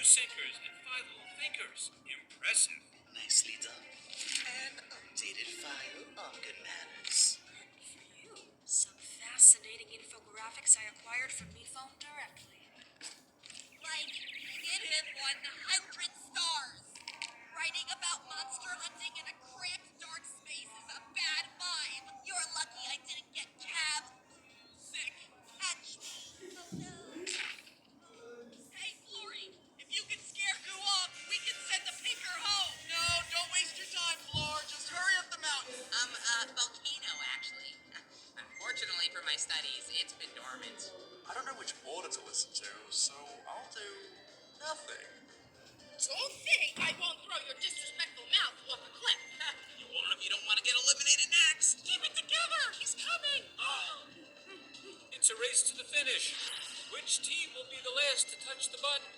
sinkers and 5 whole thinkers. Impressive. Nicely done. An updated file on good manners. For you, some fascinating infographics I acquired from me phone directly. Like, it is 100 stars. Writing about monster hunting in a cramped, dark space is a bad vibe. You're lucky I didn't get cab sick. Catch me. Oh no. Hey, Flory, if you can scare Goo off, we can send the pinker home. No, don't waste your time, Floor. Just hurry up the mountain. Volcano, actually. Unfortunately for my studies, it's been dormant. I don't know which order to listen to, so I'll do nothing. Don't think I won't throw your disrespectful mouth off a cliff. You won't if you don't want to get eliminated next. Keep it together. He's coming. It's a race to the finish. Which team will be the last to touch the button?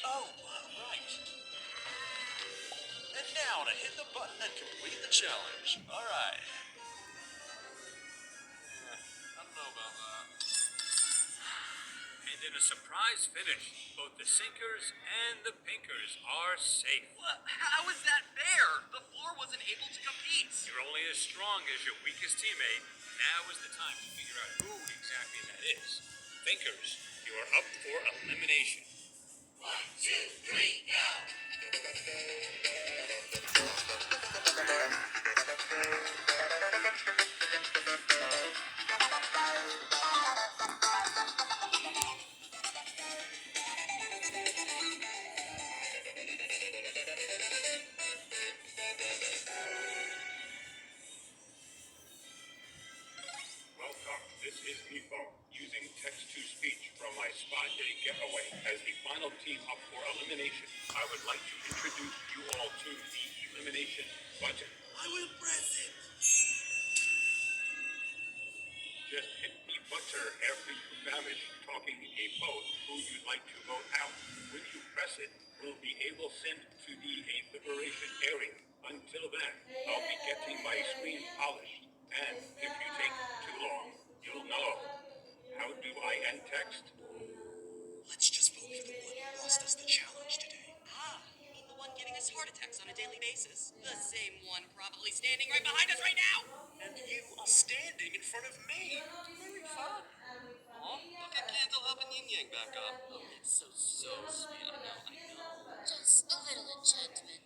Oh, right. And now to hit the button and complete the challenge. All right. I don't know about that. And in a surprise finish, both the sinkers and the pinkers are safe. What? How is that fair? The Floor wasn't able to compete. You're only as strong as your weakest teammate. Now is the time to figure out who exactly that is. Thinkers, you are up for elimination. 1, 2, 3, go. Welcome. This is me phone using text-to-speech from my spa day getaway. As the final team up for elimination, I would like to introduce you all to the elimination button. I will press it. Just hit the button after you finish talking a vote who you'd like to vote out. When you press it, we'll be able to send to the liberation area. Until then, I'll be getting my screen polished. And if you take too long, you'll know. How do I end text? Let's just vote for the one who lost us the challenge today. You mean the one giving us heart attacks on a daily basis? The same one probably standing right behind us right now. And you are standing in front of me. Very fun. Oh, look at Candle helping Yin Yang back up. Oh, it's so sweet. I know. Just a little enchantment.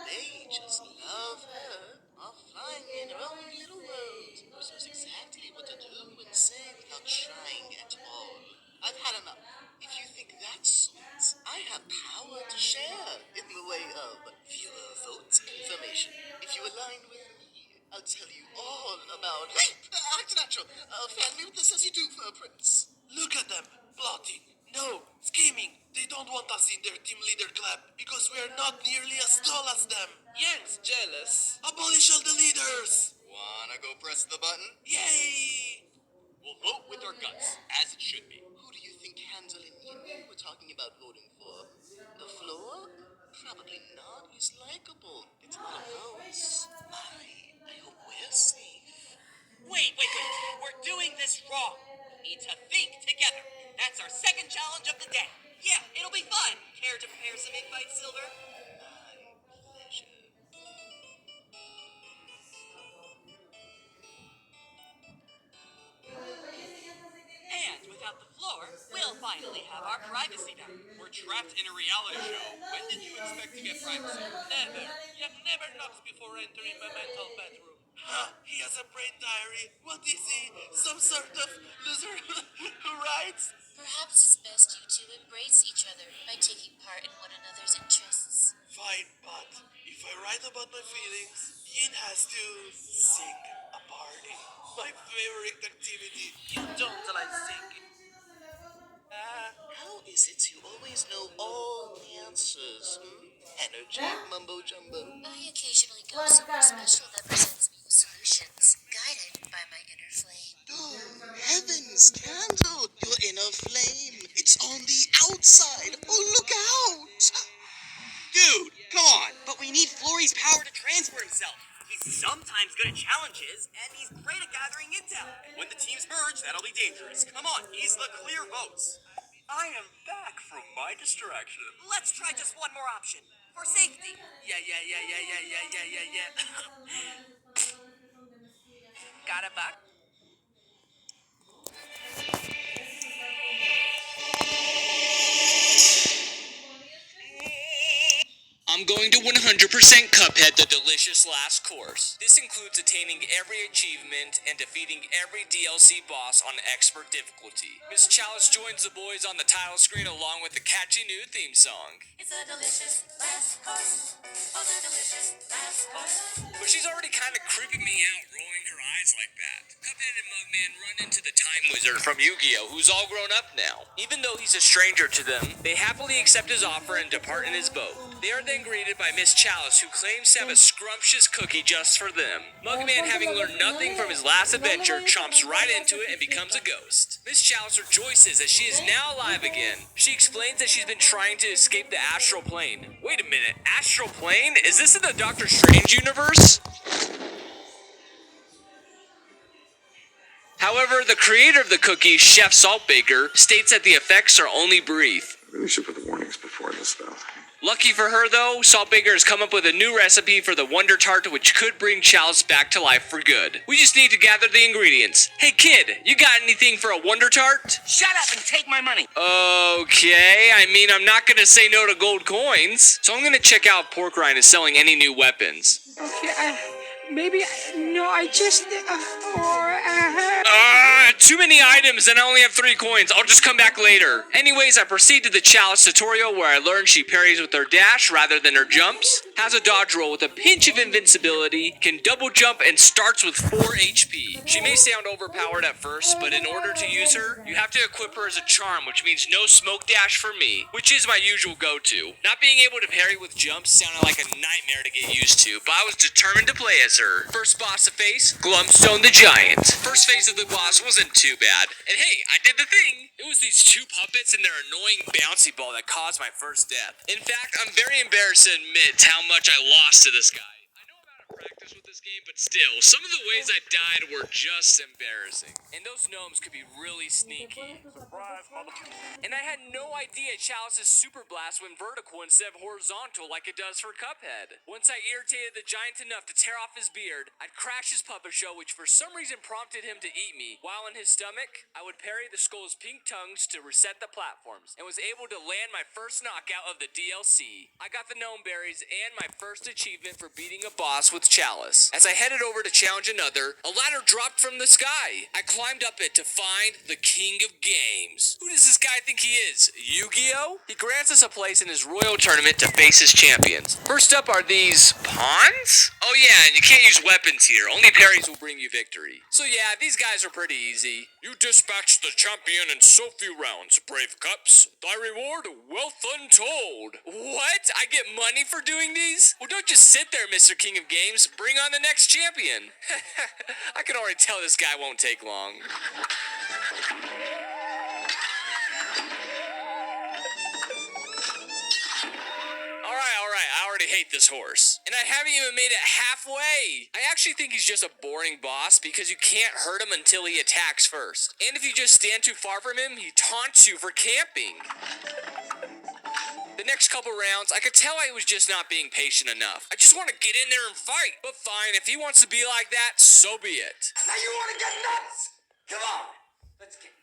They just love her, are flying in her own little world. Who knows exactly what to do and say without trying at all. I've had enough. If you think that's sweet, I have power to share in the way of viewer vote information. If you align with me, I'll tell you all about... Hey! Act natural! Fan me with the sassy do for Prince. Look at them, plotting. No, scheming. They don't want us in their team leader club because we are not nearly as tall as them. Yang's jealous. Abolish all the leaders. Wanna go press the button? Yay! We'll vote with our guts, as it should be. Who do you think Hansel and Yin were talking about voting for? The Floor? Probably not. He's likable. It's one of those. I hope we're safe. Wait. We're doing this wrong. We need to think together. That's our second challenge of the day. Yeah, it'll be fun. Care to prepare some invite, Silver? My pleasure. And without the Floor, we'll finally have our privacy back. We're trapped in a reality show. When did you expect to get privacy? Never. You've never knocked before entering my mental bedroom. Huh? He has a brain diary. What is he? Some sort of loser who writes? Perhaps it's best you two embrace each other by taking part in one another's interests. Fine, but if I write about my feelings, Yin has to sing a party. My favorite activity. You don't like singing. How is it you always know all the answers? Energy, mumbo jumbo. I occasionally go somewhere special that presents me with solutions, guided by my inner flame. Oh, heavens, Candle, your inner flame. It's on the outside. Oh, look out. Dude, come on. But we need Flory's power to transfer himself. He's sometimes good at challenges, and he's great at gathering intel. And when the teams merge, that'll be dangerous. Come on, he's the clear votes. I am back from my distraction. Let's try just one more option. For safety. Yeah. Got a buck? I'm going to 100% Cuphead the Delicious Last Course. This includes attaining every achievement and defeating every DLC boss on expert difficulty. Miss Chalice joins the boys on the title screen along with the catchy new theme song. It's a delicious last course. Oh, the delicious last course. But she's already kind of creeping me out, rolling her eyes like that. Cuphead and Mugman run into the Time Wizard from Yu-Gi-Oh!, who's all grown up now. Even though he's a stranger to them, they happily accept his offer and depart in his boat. They are then greeted by Miss Chalice, who claims to have a scrumptious cookie just for them. Mugman, having learned nothing from his last adventure, chomps right into it and becomes a ghost. Miss Chalice rejoices as she is now alive again. She explains that she's been trying to escape the astral plane. Wait a minute, astral plane? Is this in the Doctor Strange universe? However, the creator of the cookie, Chef Saltbaker, states that the effects are only brief. I really should put the warnings before this, though. Lucky for her, though, Saltbaker has come up with a new recipe for the Wonder Tart, which could bring Chalice back to life for good. We just need to gather the ingredients. Hey kid, you got anything for a Wonder Tart? Shut up and take my money. Okay, I mean, I'm not gonna say no to gold coins. So I'm gonna check out if Pork Rind is selling any new weapons. Okay, no, I just, Too many items and I only have 3 coins. I'll just come back later. Anyways, I proceed to the Chalice tutorial where I learned she parries with her dash rather than her jumps, has a dodge roll with a pinch of invincibility, can double jump, and starts with 4 HP. She may sound overpowered at first, but in order to use her, you have to equip her as a charm, which means no smoke dash for me, which is my usual go-to. Not being able to parry with jumps sounded like a nightmare to get used to, but I was determined to play as her. First boss to face, Glumstone the Giant. First phase of the boss wasn't too bad. And hey, I did the thing! It was these 2 puppets and their annoying bouncy ball that caused my first death. In fact, I'm very embarrassed to admit how much I lost to this guy. I know I'm out of practice with this game, but still, some of the ways I died were just embarrassing. And those gnomes could be really sneaky. Surprise, motherfucker. And I had no idea Chalice's Super Blast went vertical instead of horizontal like it does for Cuphead. Once I irritated the giant enough to tear off his beard, I'd crash his puppet show, which for some reason prompted him to eat me. While in his stomach, I would parry the skull's pink tongues to reset the platforms, and was able to land my first knockout of the DLC. I got the gnome berries and my first achievement for beating a boss with Chalice. As I headed over to challenge another, a ladder dropped from the sky. I climbed up it to find the King of Games. Who does this guy think he is? Yu-Gi-Oh? He grants us a place in his royal tournament to face his champions. First up are these pawns? Oh yeah, and you can't use weapons here. Only parries will bring you victory. So yeah, these guys are pretty easy. You dispatched the champion in so few rounds, brave Cups. Thy reward, wealth untold. What? I get money for doing these? Well, don't just sit there, Mr. King of Games. Bring on the next champion. I can already tell this guy won't take long. Alright, I already hate this horse. And I haven't even made it halfway. I actually think he's just a boring boss because you can't hurt him until he attacks first. And if you just stand too far from him, he taunts you for camping. The next couple rounds, I could tell I was just not being patient enough. I just want to get in there and fight. But fine, if he wants to be like that, so be it. Now you want to get nuts? Come on, let's get nuts.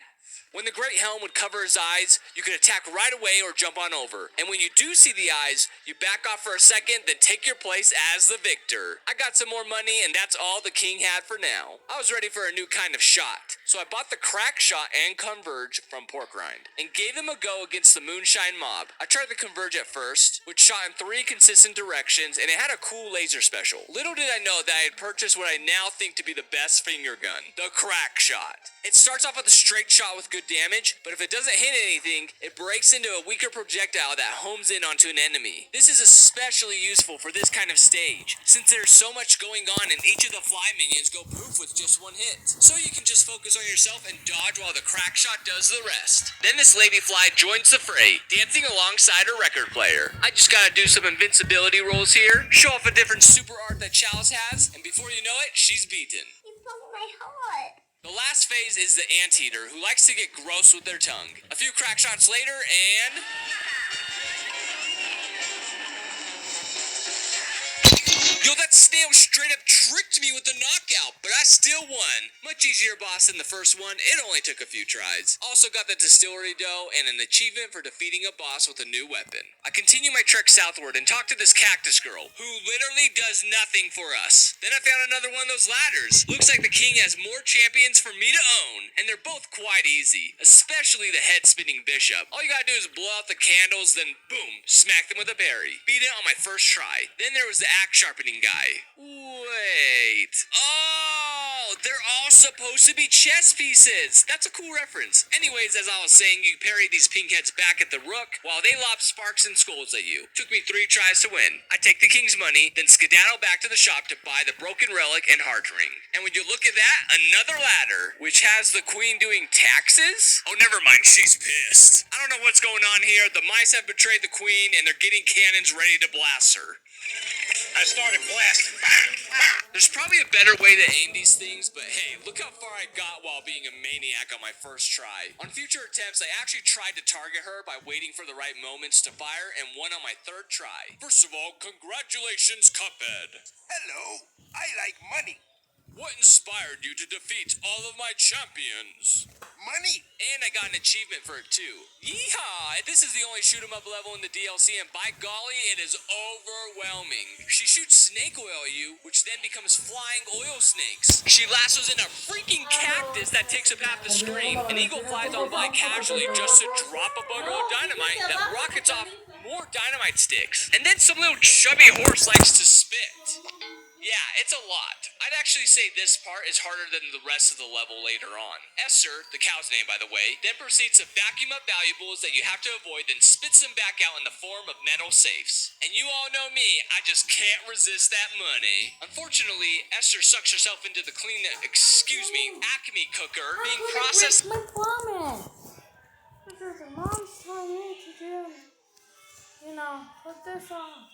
When the Great Helm would cover his eyes, you could attack right away or jump on over. And when you do see the eyes, you back off for a second, then take your place as the victor. I got some more money, and that's all the king had for now. I was ready for a new kind of shot. So I bought the Crack Shot and Converge from Pork Rind, and gave them a go against the Moonshine Mob. I tried the Converge at first, which shot in 3 consistent directions, and it had a cool laser special. Little did I know that I had purchased what I now think to be the best finger gun, the Crack Shot. It starts off with a straight shot with good damage, but if it doesn't hit anything, it breaks into a weaker projectile that homes in onto an enemy. This is especially useful for this kind of stage, since there's so much going on and each of the fly minions go poof with just 1 hit. So you can just focus on yourself and dodge while the Crack Shot does the rest. Then this lady fly joins the fray, dancing alongside her record player. I just gotta do some invincibility rolls here, show off a different super art that Chalice has, and before you know it, she's beaten. You broke my heart. The last phase is the anteater, who likes to get gross with their tongue. A few crack shots later, and... Yo, that snail straight up tricked me with the knockout, but I still won. Much easier boss than the first one, it only took a few tries. Also got the distillery dough and an achievement for defeating a boss with a new weapon. I continue my trek southward and talk to this cactus girl, who literally does nothing for us. Then I found another one of those ladders. Looks like the king has more champions for me to own, and they're both quite easy, especially the head-spinning bishop. All you gotta do is blow out the candles, then boom, smack them with a parry. Beat it on my first try. Then there was the axe sharpening guy. Wait. Oh, they're all supposed to be chess pieces. That's a cool reference. Anyways, as I was saying, you parry these pink heads back at the rook while they lob sparks and skulls at you. Took me 3 tries to win. I take the king's money, then skedaddle back to the shop to buy the broken relic and heart ring. And when you look at that, another ladder, which has the queen doing taxes? Oh, never mind, she's pissed. I don't know what's going on here. The mice have betrayed the queen, and they're getting cannons ready to blast her. I started blasting. There's probably a better way to aim these things, but hey, look how far I got while being a maniac on my first try. On future attempts, I actually tried to target her by waiting for the right moments to fire and won on my 3rd try. First of all, congratulations, Cuphead. Hello, I like money. What inspired you to defeat all of my champions? Money? And I got an achievement for it too. Yeehaw! This is the only shoot 'em up level in the DLC, and by golly, it is overwhelming. She shoots snake oil at you, which then becomes flying oil snakes. She lassos in a freaking cactus that takes up half the screen. An eagle flies on by casually just to drop a bundle of dynamite that rockets off more dynamite sticks. And then some little chubby horse likes to spit. Yeah, it's a lot. I'd actually say this part is harder than the rest of the level later on. Esther, the cow's name by the way, then proceeds to vacuum up valuables that you have to avoid, then spits them back out in the form of metal safes. And you all know me, I just can't resist that money. Unfortunately, Esther sucks herself into the Acme cooker being processed. My promise. This is mom's telling me to do. Put this on.